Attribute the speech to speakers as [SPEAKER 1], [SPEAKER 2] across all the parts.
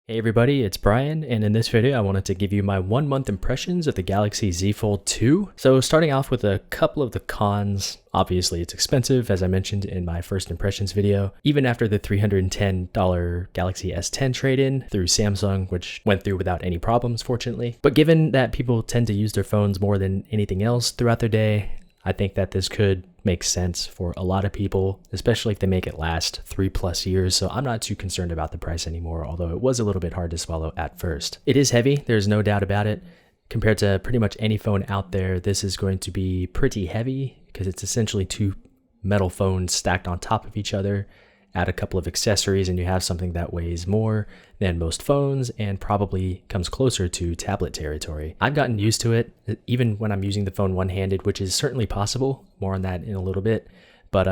[SPEAKER 1] Hey everybody, it's Brian, and in this video I wanted to give you my 1 month impressions of the Galaxy Z Fold2. So starting off with a couple of the cons, obviously it's expensive as I mentioned in my first impressions video, even after the $310 Galaxy S10 trade-in through Samsung, which went through without any problems fortunately. But given that people tend to use their phones more than anything else throughout their day, I think that this could make sense for a lot of people, especially if they make it last 3+ years. So I'm not too concerned about the price anymore, although it was a little bit hard to swallow at first. It is heavy, there's no doubt about it. Compared to pretty much any phone out there, this is going to be pretty heavy because it's essentially two metal phones stacked on top of each other. Add a couple of accessories and you have something that weighs more than most phones and probably comes closer to tablet territory. I've gotten used to it, even when I'm using the phone one-handed, which is certainly possible. More on that in a little bit, but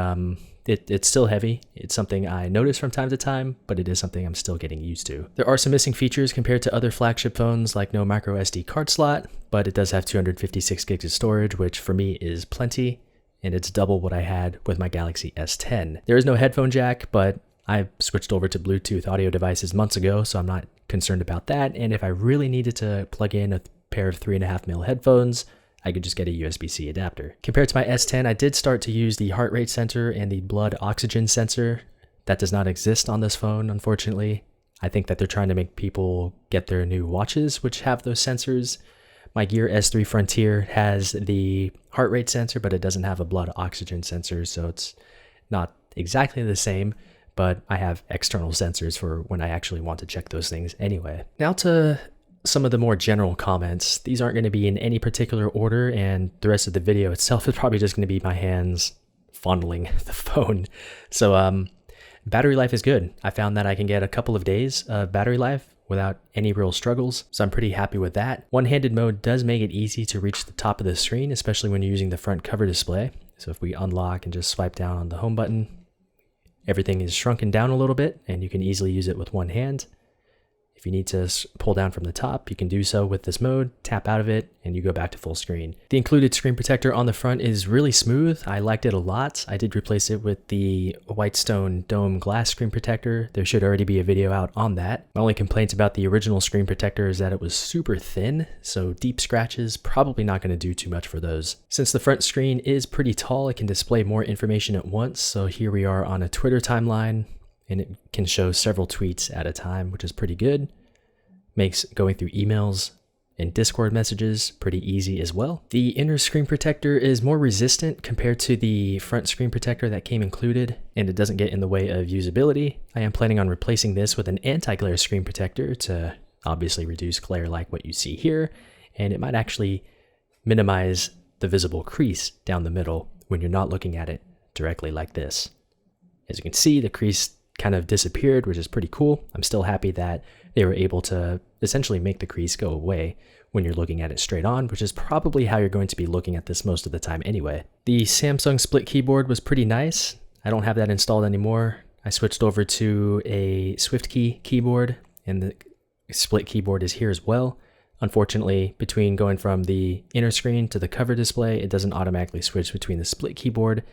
[SPEAKER 1] it's still heavy. It's something I notice from time to time, but it is something I'm still getting used to. There are some missing features compared to other flagship phones, like no micro SD card slot, but it does have 256 gigs of storage, which for me is plenty. And it's double what I had with my Galaxy S10. There is no headphone jack, but I switched over to Bluetooth audio devices months ago, so I'm not concerned about that. And if I really needed to plug in a pair of 3.5mm headphones, I could just get a USB-C adapter. Compared to my S10, I did start to use the heart rate sensor and the blood oxygen sensor. That does not exist on this phone, unfortunately. I think that they're trying to make people get their new watches, which have those sensors. My Gear S3 Frontier has the heart rate sensor, but it doesn't have a blood oxygen sensor, so it's not exactly the same, but I have external sensors for when I actually want to check those things anyway. Now to some of the more general comments. These aren't going to be in any particular order, and the rest of the video itself is probably just going to be my hands fondling the phone. So battery life is good. I found that I can get a couple of days of battery life without any real struggles, so I'm pretty happy with that. One-handed mode does make it easy to reach the top of the screen, especially when you're using the front cover display. So if we unlock and just swipe down on the home button, everything is shrunken down a little bit and you can easily use it with one hand. If you need to pull down from the top, you can do so with this mode, tap out of it, and you go back to full screen. The included screen protector on the front is really smooth. I liked it a lot. I did replace it with the Whitestone Dome glass screen protector. There should already be a video out on that. My only complaints about the original screen protector is that it was super thin, so deep scratches probably not going to do too much for those. Since the front screen is pretty tall, it can display more information at once. So here we are on a Twitter timeline, and it can show several tweets at a time, which is pretty good. Makes going through emails and Discord messages pretty easy as well. The inner screen protector is more resistant compared to the front screen protector that came included, and it doesn't get in the way of usability. I am planning on replacing this with an anti-glare screen protector to obviously reduce glare like what you see here, and it might actually minimize the visible crease down the middle when you're not looking at it directly like this. As you can see, the crease kind of disappeared, which is pretty cool. I'm still happy that they were able to essentially make the crease go away when you're looking at it straight on, which is probably how you're going to be looking at this most of the time anyway. The Samsung split keyboard was pretty nice. I don't have that installed anymore. I switched over to a SwiftKey keyboard, and the split keyboard is here as well. Unfortunately, between going from the inner screen to the cover display, it doesn't automatically switch between the split keyboard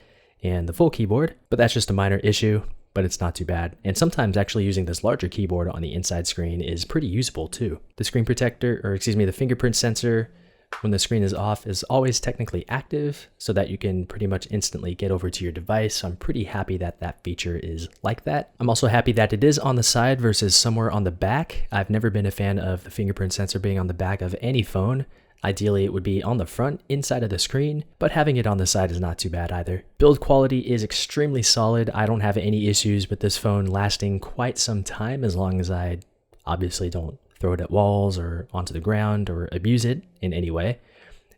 [SPEAKER 1] and the full keyboard, but that's just a minor issue. But it's not too bad. And sometimes actually using this larger keyboard on the inside screen is pretty usable too. The screen protector, or excuse me, the fingerprint sensor, when the screen is off, is always technically active so that you can pretty much instantly get over to your device. So I'm pretty happy that that feature is like that. I'm also happy that it is on the side versus somewhere on the back. I've never been a fan of the fingerprint sensor being on the back of any phone. Ideally, it would be on the front, inside of the screen, but having it on the side is not too bad either. Build quality is extremely solid. I don't have any issues with this phone lasting quite some time, as long as I obviously don't throw it at walls or onto the ground or abuse it in any way.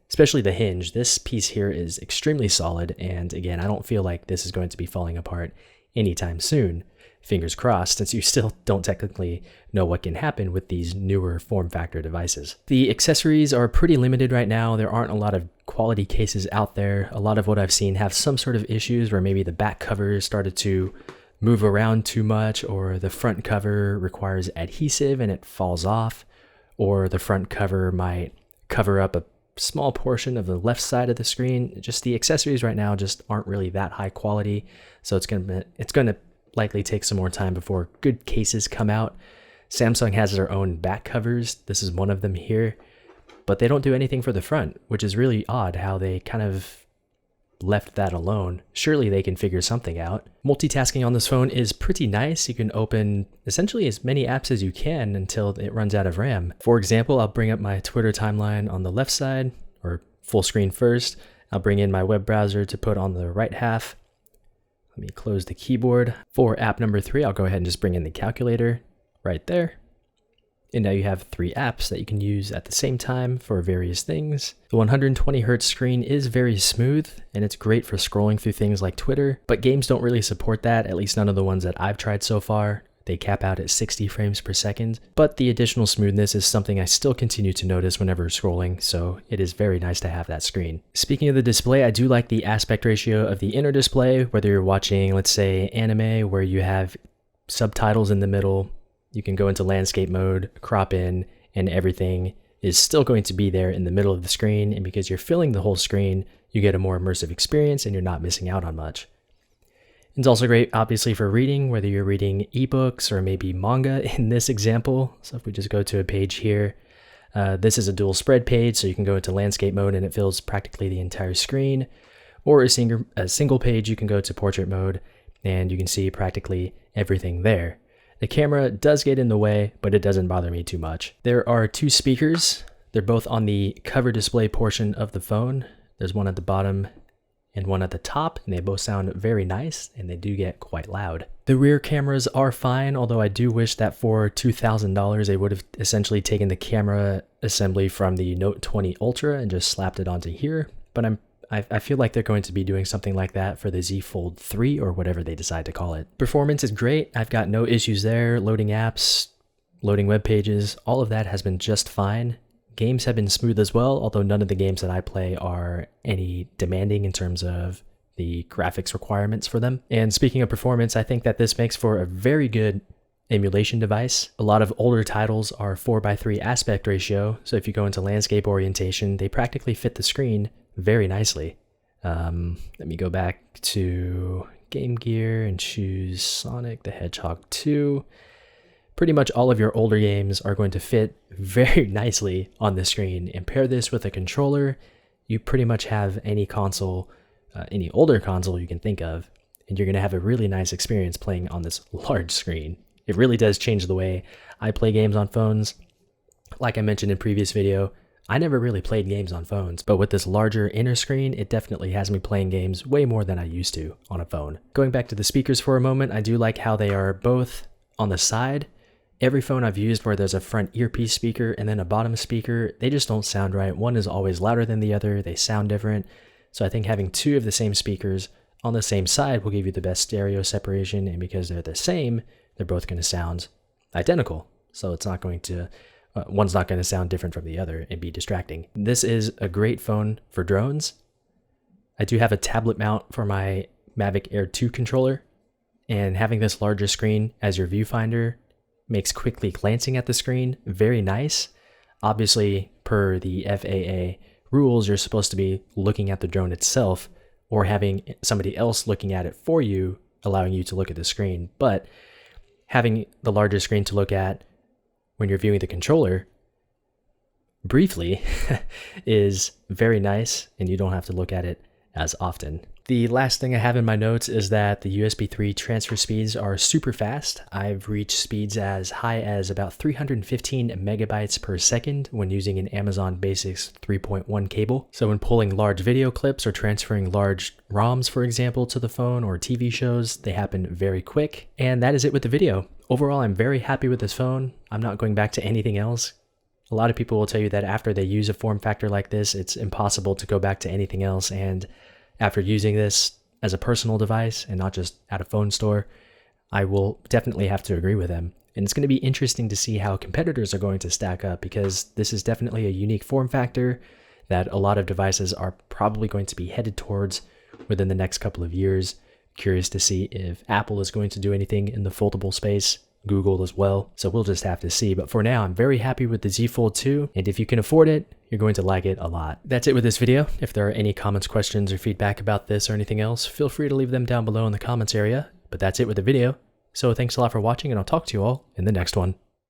[SPEAKER 1] Especially the hinge. This piece here is extremely solid, and again, I don't feel like this is going to be falling apart anytime soon. Fingers crossed, since you still don't technically know what can happen with these newer form factor devices. The accessories are pretty limited right now. There aren't a lot of quality cases out there. A lot of what I've seen have some sort of issues where maybe the back cover started to move around too much, or the front cover requires adhesive and it falls off, or the front cover might cover up a small portion of the left side of the screen. Just the accessories right now just aren't really that high quality, so it's gonna likely take some more time before good cases come out. Samsung has their own back covers. This is one of them here, but they don't do anything for the front, which is really odd how they kind of left that alone. Surely they can figure something out. Multitasking on this phone is pretty nice. You can open essentially as many apps as you can until it runs out of RAM. For example, I'll bring up my Twitter timeline on the left side, or full screen first. I'll bring in my web browser to put on the right half. Let me close the keyboard. For app number 3, I'll go ahead and just bring in the calculator right there. And now you have 3 apps that you can use at the same time for various things. The 120 Hz screen is very smooth, and it's great for scrolling through things like Twitter, but games don't really support that, at least none of the ones that I've tried so far. They cap out at 60 frames per second, but the additional smoothness is something I still continue to notice whenever scrolling, so it is very nice to have that screen. Speaking of the display, I do like the aspect ratio of the inner display, whether you're watching, let's say, anime where you have subtitles in the middle. You can go into landscape mode, crop in, and everything is still going to be there in the middle of the screen, and because you're filling the whole screen, you get a more immersive experience and you're not missing out on much. It's also great, obviously, for reading, whether you're reading ebooks or maybe manga in this example. So if we just go to a page here, this is a dual spread page, so you can go into landscape mode and it fills practically the entire screen. Or a single page, you can go to portrait mode and you can see practically everything there. The camera does get in the way, but it doesn't bother me too much. There are 2 speakers. They're both on the cover display portion of the phone. There's one at the bottom and one at the top, and they both sound very nice, and they do get quite loud. The rear cameras are fine, although I do wish that for $2,000 they would have essentially taken the camera assembly from the Note 20 Ultra and just slapped it onto here, but I feel like they're going to be doing something like that for the Z Fold2 or whatever they decide to call it. Performance is great. I've got no issues there. Loading apps, loading web pages, all of that has been just fine. Games have been smooth as well, although none of the games that I play are any demanding in terms of the graphics requirements for them. And speaking of performance, I think that this makes for a very good emulation device. A lot of older titles are 4:3 aspect ratio, so if you go into landscape orientation, they practically fit the screen very nicely. Let me go back to Game Gear and choose Sonic the Hedgehog 2. Pretty much all of your older games are going to fit very nicely on the screen, and pair this with a controller, you pretty much have any console, any older console you can think of, and you're going to have a really nice experience playing on this large screen. It really does change the way I play games on phones. Like I mentioned in previous video, I never really played games on phones, but with this larger inner screen, it definitely has me playing games way more than I used to on a phone. Going back to the speakers for a moment, I do like how they are both on the side. Every phone I've used where there's a front earpiece speaker and then a bottom speaker, they just don't sound right. One is always louder than the other, they sound different. So I think having 2 of the same speakers on the same side will give you the best stereo separation, and because they're the same, they're both going to sound identical. So it's not going to, one's not going to sound different from the other and be distracting. This is a great phone for drones. I do have a tablet mount for my Mavic Air 2 controller, and having this larger screen as your viewfinder makes quickly glancing at the screen very nice. Obviously, per the FAA rules, you're supposed to be looking at the drone itself or having somebody else looking at it for you, allowing you to look at the screen. But having the larger screen to look at when you're viewing the controller briefly is very nice, and you don't have to look at it as often. The last thing I have in my notes is that the USB 3 transfer speeds are super fast. I've reached speeds as high as about 315 megabytes per second when using an Amazon Basics 3.1 cable. So when pulling large video clips or transferring large ROMs, for example, to the phone or TV shows, they happen very quick. And that is it with the video. Overall, I'm very happy with this phone. I'm not going back to anything else. A lot of people will tell you that after they use a form factor like this, it's impossible to go back to anything else. And after using this as a personal device and not just at a phone store, I will definitely have to agree with them. And it's going to be interesting to see how competitors are going to stack up, because this is definitely a unique form factor that a lot of devices are probably going to be headed towards within the next couple of years. Curious to see if Apple is going to do anything in the foldable space, Google as well. So we'll just have to see. But for now, I'm very happy with the Z Fold 2. And if you can afford it, you're going to like it a lot. That's it with this video. If there are any comments, questions, or feedback about this or anything else, feel free to leave them down below in the comments area. But that's it with the video. So thanks a lot for watching, and I'll talk to you all in the next one.